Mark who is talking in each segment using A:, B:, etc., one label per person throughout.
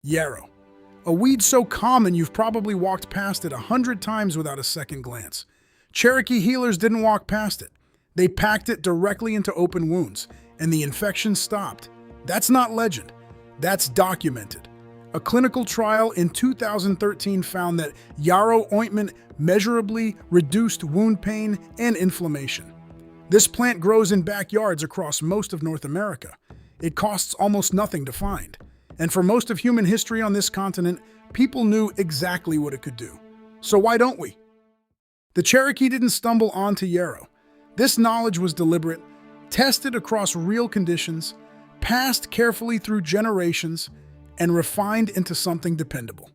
A: Yarrow. A weed so common you've probably walked past it 100 times without a second glance. Cherokee healers didn't walk past it. They packed it directly into open wounds, and the infection stopped. That's not legend. That's documented. A clinical trial in 2013 found that yarrow ointment measurably reduced wound pain and inflammation. This plant grows in backyards across most of North America. It costs almost nothing to find. And for most of human history on this continent, people knew exactly what it could do. So why don't we? The Cherokee didn't stumble onto yarrow. This knowledge was deliberate, tested across real conditions, passed carefully through generations, and refined into something dependable.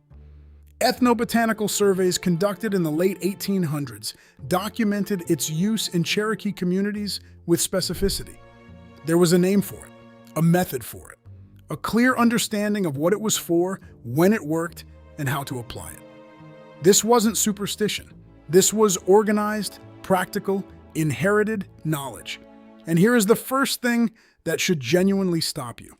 A: Ethnobotanical surveys conducted in the late 1800s documented its use in Cherokee communities with specificity. There was a name for it, a method for it, a clear understanding of what it was for, when it worked, and how to apply it. This wasn't superstition. This was organized, practical, inherited knowledge. And here is the first thing that should genuinely stop you.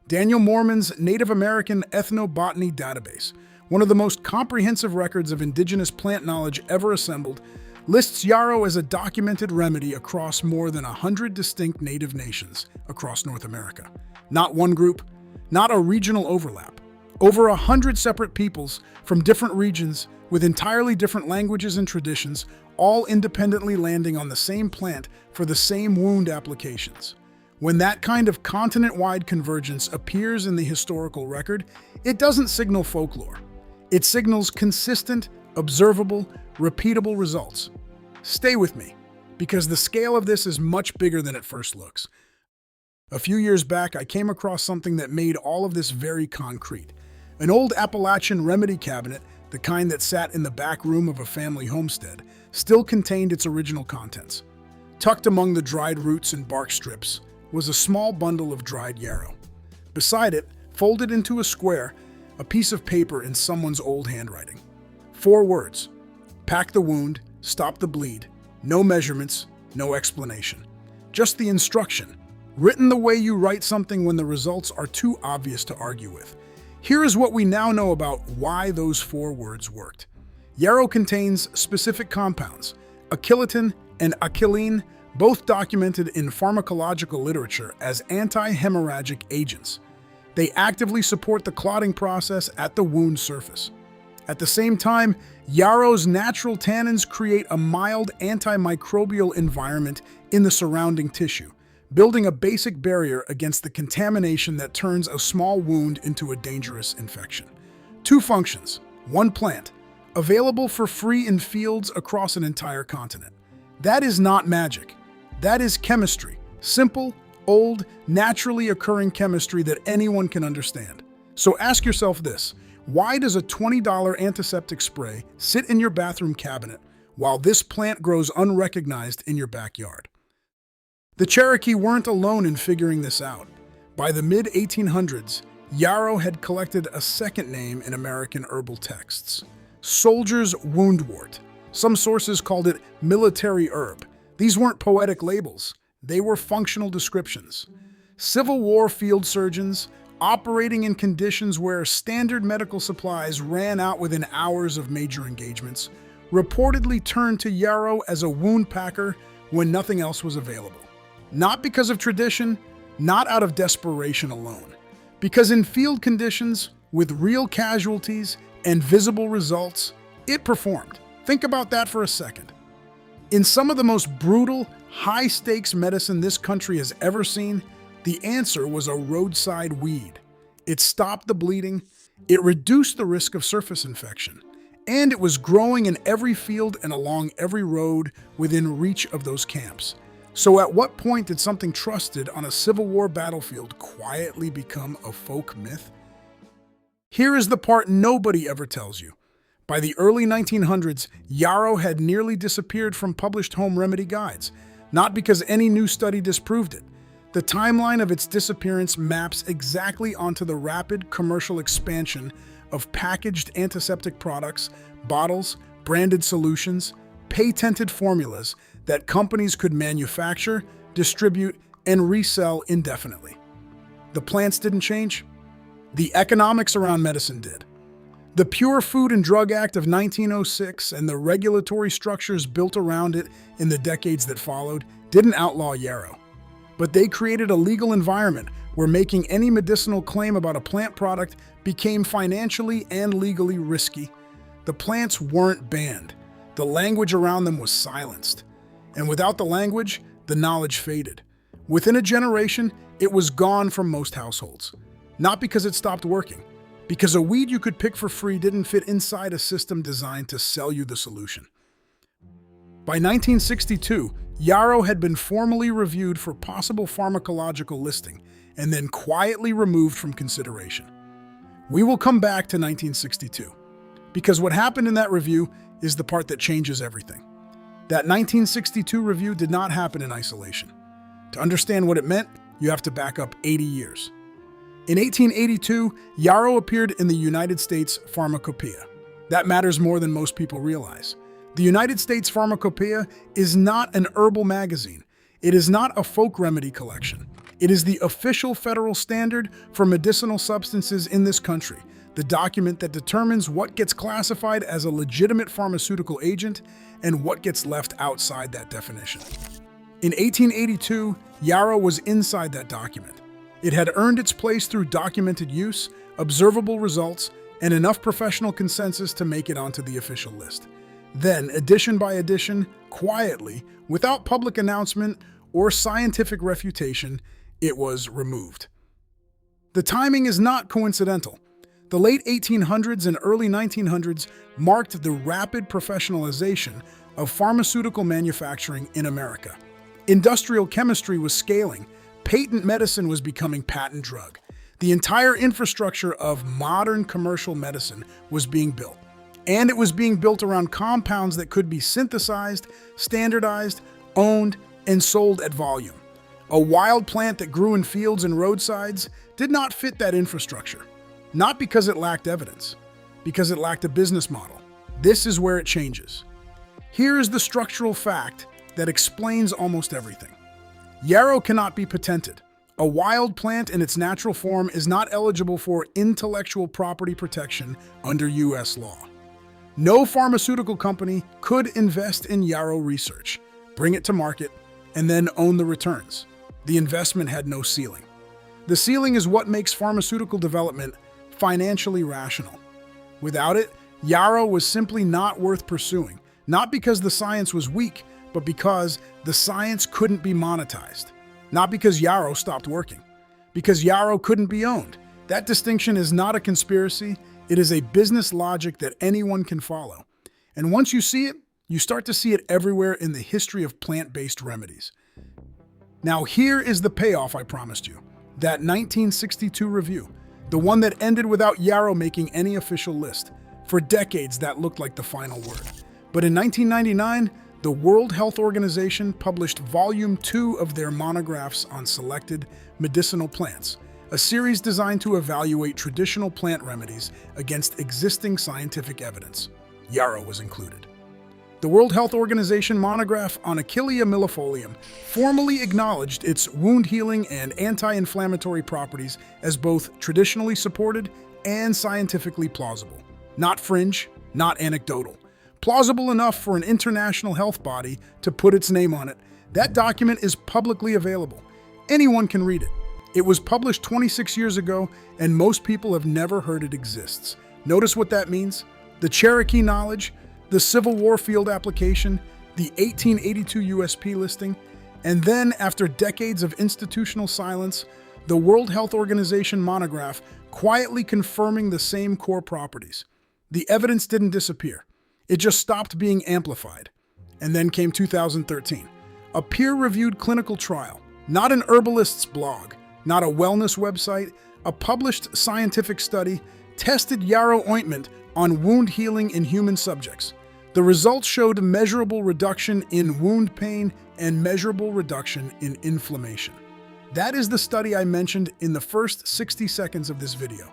A: Daniel Moorman's Native American Ethnobotany Database, one of the most comprehensive records of indigenous plant knowledge ever assembled, lists yarrow as a documented remedy across more than 100 distinct native nations across North America. Not one group, not a regional overlap. Over 100 separate peoples from different regions with entirely different languages and traditions, all independently landing on the same plant for the same wound applications. When that kind of continent-wide convergence appears in the historical record, it doesn't signal folklore. It signals consistent, observable, repeatable results. Stay with me, because the scale of this is much bigger than it first looks. A few years back, I came across something that made all of this very concrete. An old Appalachian remedy cabinet, the kind that sat in the back room of a family homestead, still contained its original contents. Tucked among the dried roots and bark strips was a small bundle of dried yarrow. Beside it, folded into a square, a piece of paper in someone's old handwriting. 4 words: pack the wound, stop the bleed, no measurements, no explanation. Just the instruction, written the way you write something when the results are too obvious to argue with. Here is what we now know about why those 4 words worked. Yarrow contains specific compounds, achillitin and achillin, both documented in pharmacological literature as anti-hemorrhagic agents. They actively support the clotting process at the wound surface. At the same time, yarrow's natural tannins create a mild antimicrobial environment in the surrounding tissue, building a basic barrier against the contamination that turns a small wound into a dangerous infection. 2 functions, 1 plant, available for free in fields across an entire continent. That is not magic. That is chemistry. Simple, old, naturally occurring chemistry that anyone can understand. So ask yourself this: why does a $20 antiseptic spray sit in your bathroom cabinet while this plant grows unrecognized in your backyard? The Cherokee weren't alone in figuring this out. By the mid-1800s, yarrow had collected a second name in American herbal texts: soldier's woundwort. Some sources called it military herb. These weren't poetic labels. They were functional descriptions. Civil War field surgeons, operating in conditions where standard medical supplies ran out within hours of major engagements, reportedly turned to yarrow as a wound packer when nothing else was available. Not because of tradition, not out of desperation alone. Because in field conditions, with real casualties and visible results, it performed. Think about that for a second. In some of the most brutal, high-stakes medicine this country has ever seen, the answer was a roadside weed. It stopped the bleeding, it reduced the risk of surface infection, and it was growing in every field and along every road within reach of those camps. So at what point did something trusted on a Civil War battlefield quietly become a folk myth? Here is the part nobody ever tells you. By the early 1900s, yarrow had nearly disappeared from published home remedy guides, not because any new study disproved it. The timeline of its disappearance maps exactly onto the rapid commercial expansion of packaged antiseptic products, bottles, branded solutions, patented formulas that companies could manufacture, distribute, and resell indefinitely. The plants didn't change? The economics around medicine did. The Pure Food and Drug Act of 1906 and the regulatory structures built around it in the decades that followed didn't outlaw yarrow. But they created a legal environment where making any medicinal claim about a plant product became financially and legally risky. The plants weren't banned. The language around them was silenced. And without the language, the knowledge faded. Within a generation, it was gone from most households. Not because it stopped working, because a weed you could pick for free didn't fit inside a system designed to sell you the solution. By 1962, yarrow had been formally reviewed for possible pharmacological listing and then quietly removed from consideration. We will come back to 1962, because what happened in that review is the part that changes everything. That 1962 review did not happen in isolation. To understand what it meant, you have to back up 80 years. In 1882, yarrow appeared in the United States Pharmacopoeia. That matters more than most people realize. The United States Pharmacopoeia is not an herbal magazine. It is not a folk remedy collection. It is the official federal standard for medicinal substances in this country, the document that determines what gets classified as a legitimate pharmaceutical agent and what gets left outside that definition. In 1882, yarrow was inside that document. It had earned its place through documented use, observable results, and enough professional consensus to make it onto the official list. Then, edition by edition, quietly, without public announcement or scientific refutation, it was removed. The timing is not coincidental. The late 1800s and early 1900s marked the rapid professionalization of pharmaceutical manufacturing in America. Industrial chemistry was scaling. Patent medicine was becoming patent drug. The entire infrastructure of modern commercial medicine was being built. And it was being built around compounds that could be synthesized, standardized, owned, and sold at volume. A wild plant that grew in fields and roadsides did not fit that infrastructure. Not because it lacked evidence, because it lacked a business model. This is where it changes. Here is the structural fact that explains almost everything. Yarrow cannot be patented. A wild plant in its natural form is not eligible for intellectual property protection under U.S. law. No pharmaceutical company could invest in yarrow research, bring it to market, and then own the returns. The investment had no ceiling. The ceiling is what makes pharmaceutical development financially rational. Without it, yarrow was simply not worth pursuing, not because the science was weak, but because the science couldn't be monetized. Not because yarrow stopped working, because yarrow couldn't be owned. That distinction is not a conspiracy. It is a business logic that anyone can follow. And once you see it, you start to see it everywhere in the history of plant-based remedies. Now here is the payoff I promised you. That 1962 review, the one that ended without yarrow making any official list. For decades, that looked like the final word. But in 1999, the World Health Organization published Volume 2 of their monographs on selected medicinal plants, a series designed to evaluate traditional plant remedies against existing scientific evidence. Yarrow was included. The World Health Organization monograph on Achillea millefolium formally acknowledged its wound healing and anti-inflammatory properties as both traditionally supported and scientifically plausible. Not fringe, not anecdotal. Plausible enough for an international health body to put its name on it. That document is publicly available. Anyone can read it. It was published 26 years ago, and most people have never heard it exists. Notice what that means? The Cherokee knowledge, the Civil War field application, the 1882 USP listing, and then, after decades of institutional silence, the World Health Organization monograph quietly confirming the same core properties. The evidence didn't disappear. It just stopped being amplified. And then came 2013, a peer-reviewed clinical trial, not an herbalist's blog, not a wellness website. A published scientific study tested yarrow ointment on wound healing in human subjects. The results showed measurable reduction in wound pain and measurable reduction in inflammation. That is the study I mentioned in the first 60 seconds of this video.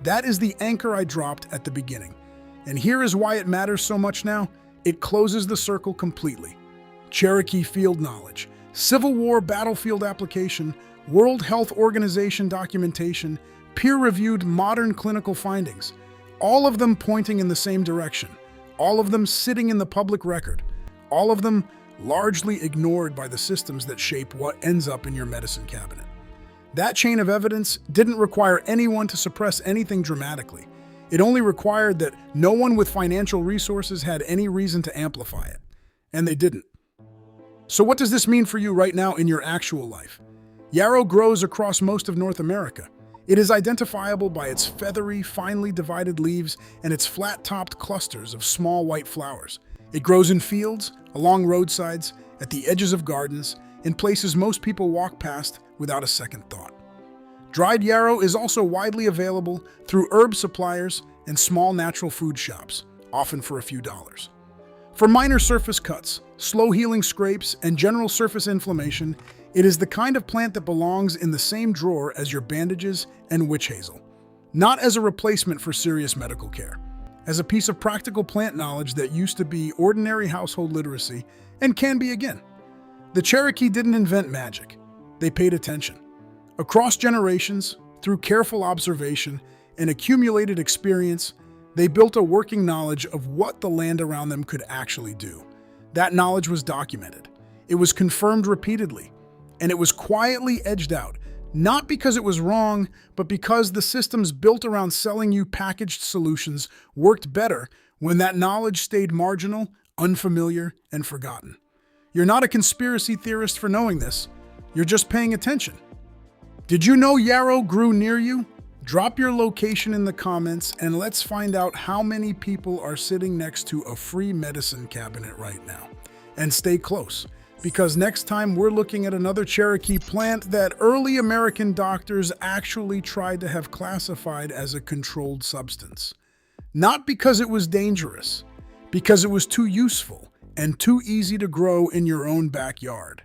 A: That is the anchor I dropped at the beginning. And here is why it matters so much now. It closes the circle completely. Cherokee field knowledge, Civil War battlefield application, World Health Organization documentation, peer-reviewed modern clinical findings, all of them pointing in the same direction, all of them sitting in the public record, all of them largely ignored by the systems that shape what ends up in your medicine cabinet. That chain of evidence didn't require anyone to suppress anything dramatically. It only required that no one with financial resources had any reason to amplify it. And they didn't. So what does this mean for you right now in your actual life? Yarrow grows across most of North America. It is identifiable by its feathery, finely divided leaves and its flat-topped clusters of small white flowers. It grows in fields, along roadsides, at the edges of gardens, in places most people walk past without a second thought. Dried yarrow is also widely available through herb suppliers and small natural food shops, often for a few dollars. For minor surface cuts, slow-healing scrapes, and general surface inflammation, it is the kind of plant that belongs in the same drawer as your bandages and witch hazel. Not as a replacement for serious medical care, as a piece of practical plant knowledge that used to be ordinary household literacy and can be again. The Cherokee didn't invent magic. They paid attention. Across generations, through careful observation and accumulated experience, they built a working knowledge of what the land around them could actually do. That knowledge was documented. It was confirmed repeatedly, and it was quietly edged out, not because it was wrong, but because the systems built around selling you packaged solutions worked better when that knowledge stayed marginal, unfamiliar, and forgotten. You're not a conspiracy theorist for knowing this. You're just paying attention. Did you know yarrow grew near you? Drop your location in the comments and let's find out how many people are sitting next to a free medicine cabinet right now. And stay close, because next time we're looking at another Cherokee plant that early American doctors actually tried to have classified as a controlled substance. Not because it was dangerous, because it was too useful and too easy to grow in your own backyard.